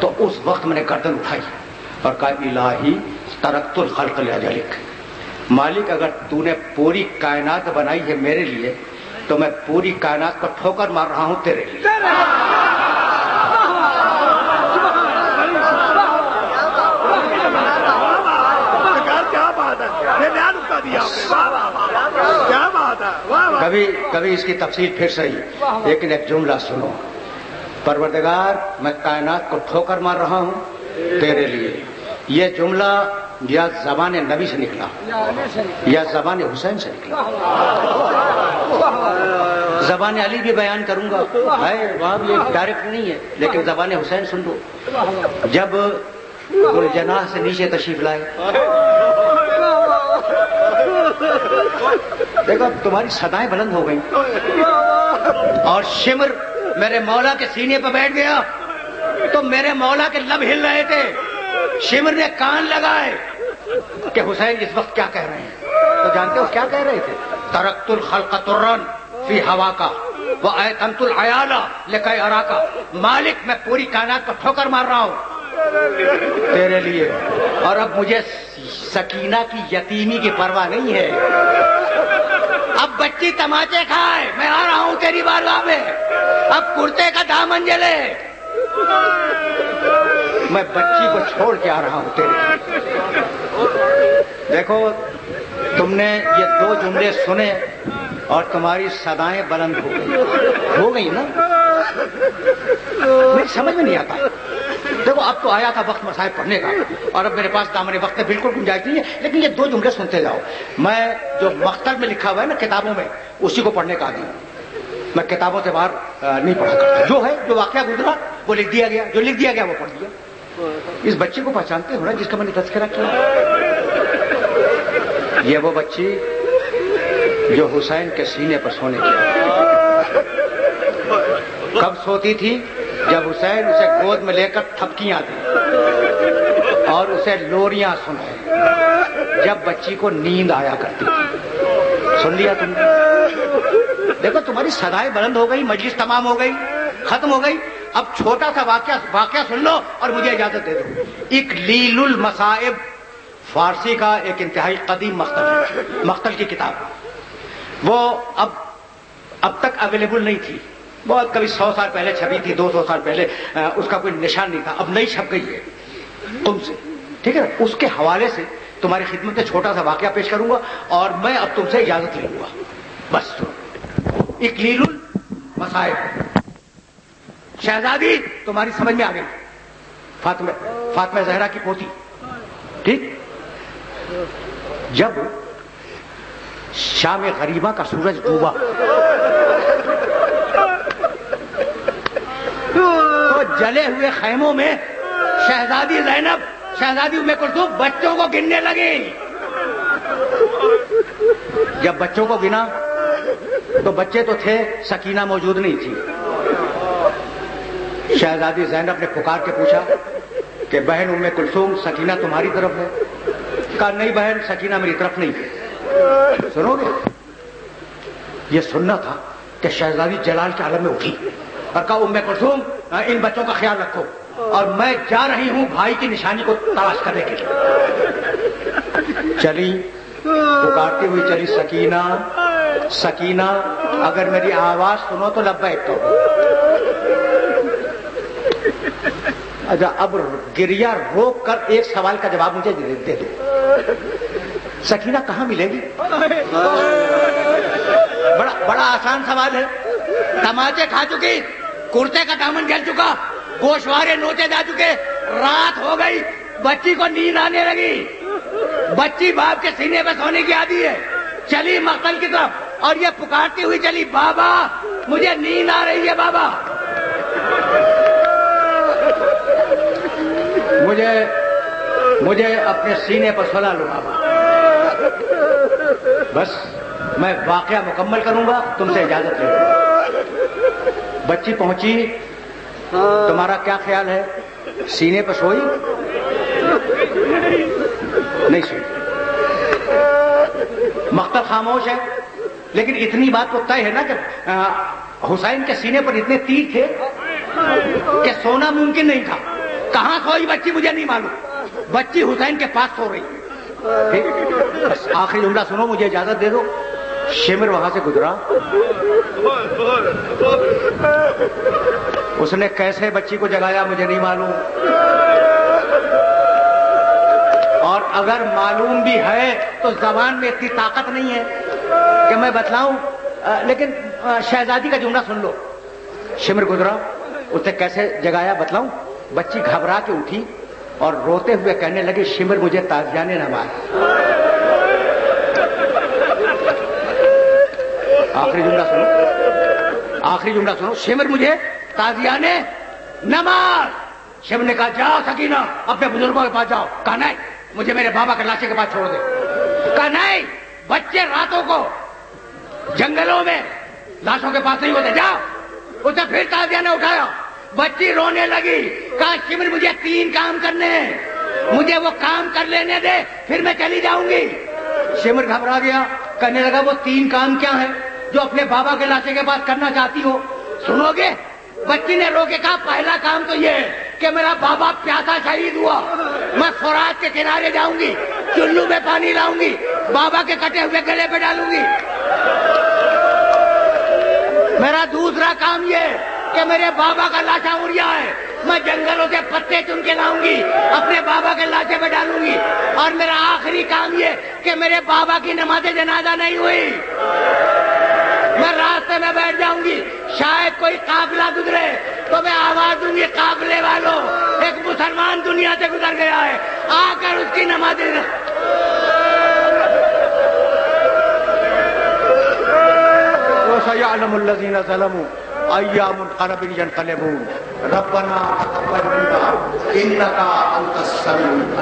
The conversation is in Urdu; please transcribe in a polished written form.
تو اس وقت میں نے گردن اٹھائی اور کہا الہی ترکت الخلق لاجلک، مالک اگر تو نے پوری کائنات بنائی ہے میرے لیے تو میں پوری کائنات کو ٹھوکر مار رہا ہوں تیرے لیے۔ کبھی اس کی تفصیل پھر صحیح، لیکن ایک جملہ سنو، پروردگار میں کائنات کو ٹھوکر مار رہا ہوں تیرے لیے، یہ جملہ یا زبان نبی سے نکلا یا زبان حسین سے نکلا، زبان علی بھی بیان کروں گا، ہے وہاں بھی ڈائریکٹ نہیں ہے، لیکن زبان حسین سن لو۔ جب گلجناح سے نیچے تشریف لائے، دیکھو تمہاری صدائیں بلند ہو گئیں اور شمر میرے مولا کے سینے پہ بیٹھ گیا، تو میرے مولا کے لب ہل رہے تھے، شمر نے کان لگائے کہ حسین اس وقت کیا کہہ رہے ہیں، تو جانتے ہو کیا کہہ رہے تھے؟ ترکت الخلق طرًا فی ہواکا وایتمت العیال لکی اراکا، مالک میں پوری کائنات کو ٹھوکر مار رہا ہوں تیرے لیے، اور اب مجھے سکینہ کی یتیمی کی پرواہ نہیں ہے، اب بچی تماچے کھائے، میں آ رہا ہوں تیری بارگاہ میں، اب کرتے کا دامن جلے، میں بچی کو چھوڑ کے آ رہا ہوں تیرے لیے۔ دیکھو تم نے یہ دو جملے سنے اور تمہاری صدائیں بلند ہو گئی نا، میری سمجھ میں نہیں آتا۔ دیکھو اب تو آیا تھا وقت مصائب پڑھنے کا، اور اب میرے پاس دامن وقت بالکل گنجائش نہیں ہے، لیکن یہ دو جملے سنتے جاؤ۔ میں جو مقتل میں لکھا ہوا ہے نا کتابوں میں، اسی کو پڑھنے کا عادی ہوں، میں کتابوں سے باہر نہیں پڑھا کرتا، جو ہے جو واقعہ گزرا وہ لکھ دیا گیا، جو لکھ دیا گیا وہ پڑھ دیا۔ اس بچے کو پہچانتے ہو نا جس کا میں نے تذکرہ کیا؟ یہ وہ بچی جو حسین کے سینے پر سونے کی، کب سوتی تھی؟ جب حسین اسے گود میں لے کر تھپکیاں دی اور اسے لوریاں سنائے، جب بچی کو نیند آیا کرتی تھی۔ سن لیا تم نے؟ دیکھو تمہاری صدائیں بلند ہو گئی، مجلس تمام ہو گئی، ختم ہو گئی، اب چھوٹا سا واقعہ سن لو اور مجھے اجازت دے دو۔ اقلیل المصائب فارسی کا ایک انتہائی قدیم مقتل ہے، مقتل کی کتاب، وہ اب تک اویلیبل نہیں تھی، بہت کبھی 100 سال پہلے چھپی تھی، 200 سال پہلے اس کا کوئی نشان نہیں تھا، اب نئی چھپ گئی ہے تم سے، ٹھیک ہے نا؟ اس کے حوالے سے تمہاری خدمت میں چھوٹا سا واقعہ پیش کروں گا اور میں اب تم سے اجازت لے لوں گا، بس۔ اقلیل المصائب، شہزادی تمہاری سمجھ میں آ گئی، فاطمہ زہرا کی پوتی، ٹھیک؟ جب شام غریبہ کا سورج ڈوبا تو جلے ہوئے خیموں میں شہزادی زینب، شہزادی ام کلثوم بچوں کو گننے لگی۔ جب بچوں کو گنا تو بچے تو تھے، سکینہ موجود نہیں تھی۔ شہزادی زینب نے پکار کے پوچھا کہ بہن ام کلثوم سکینہ تمہاری طرف ہے؟ کہا نہیں بہن، سکینہ میری طرف نہیں ہے۔ سنو گے؟ یہ سننا تھا کہ شہزادی جلال کے عالم میں اٹھی اور کہا ام کلثوم ان بچوں کا خیال رکھو اور میں جا رہی ہوں بھائی کی نشانی کو تلاش کرنے کے لیے۔ چلی، پکارتی ہوئی چلی، سکینہ سکینہ، اگر میری آواز سنو تو لبیک کہو۔ اچھا اب گریا روک کر ایک سوال کا جواب مجھے دے دو، سکینہ کہاں ملے گی؟ بڑا آسان سوال ہے، تماچے کھا چکی، کرتے کا دامن جل چکا، گوشوارے نوچے جا چکے، رات ہو گئی، بچی کو نیند آنے لگی، بچی باپ کے سینے پہ سونے کی عادی ہے، چلی مقتل کی طرف اور یہ پکارتی ہوئی چلی بابا مجھے نیند آ رہی ہے، بابا مجھے اپنے سینے پر سلا لو بابا۔ بس میں واقعہ مکمل کروں گا، تم سے اجازت لے لوں گا۔ بچی پہنچی، تمہارا کیا خیال ہے؟ سینے پر سوئی؟ نہیں سوئی۔ مقتل خاموش ہے، لیکن اتنی بات تو طے ہے نا کہ حسین کے سینے پر اتنے تیر تھے کہ سونا ممکن نہیں تھا، کہاں سوئی بچی مجھے نہیں معلوم، بچی حسین کے پاس سو رہی. بس آخری جملہ سنو، مجھے اجازت دے دو. شمر وہاں سے گزرا، اس نے کیسے بچی کو جگایا مجھے نہیں معلوم، اور اگر معلوم بھی ہے تو زبان میں اتنی طاقت نہیں ہے کہ میں بتلاؤں. لیکن شہزادی کا جملہ سن لو. شمر گزرا، اس نے کیسے جگایا بتلاؤں. بچی گھبرا کے اٹھی اور روتے ہوئے کہنے لگی شمر مجھے تازیانے نہ مار. آخری جملہ سنو، آخری جملہ سنو. شمر مجھے تازیانے نہ مار. شمر نے کہا جاؤ سکینہ اپنے بزرگوں کے پاس جاؤ. کہا نہیں مجھے میرے بابا کے لاشے کے پاس چھوڑ دے. کہا نہیں بچے راتوں کو جنگلوں میں لاشوں کے پاس نہیں ہوتے، جاؤ. اسے پھر تازیانہ اٹھایا. بچی رونے لگی. کہا شمر مجھے 3 کام کرنے ہیں، مجھے وہ کام کر لینے دے پھر میں چلی جاؤں گی. شمر گھبرا گیا، کہنے لگا وہ 3 کام کیا ہیں جو اپنے بابا کے لاشے کے پاس کرنا چاہتی ہو؟ سنو گے؟ بچی نے رو کے کہا پہلا کام تو یہ ہے کہ میرا بابا پیاسا شہید ہوا، میں فرات کے کنارے جاؤں گی، چلو میں پانی لاؤں گی، بابا کے کٹے ہوئے گلے پہ ڈالوں گی. میرا دوسرا کام یہ کہ میرے بابا کا لاشا اڑیا ہے، میں جنگلوں سے پتے چن کے لاؤں گی، اپنے بابا کے لاشے پہ ڈالوں گی. اور میرا آخری کام یہ کہ میرے بابا کی نماز جنازہ نہیں ہوئی، میں راستے میں بیٹھ جاؤں گی، شاید کوئی قافلہ گزرے تو میں آواز دوں گی قافلے والوں ایک مسلمان دنیا سے گزر گیا ہے، آ کر اس کی نماز. وَسَيَعْلَمُ الَّذِينَ ظَلَمُوا أَيَّ مُنْقَلَبٍ يَنْقَلِبُونَ رَبَّنَا تَقَبَّلْ مِنَّا إِنَّكَ أَنْتَ السَّمِيعُ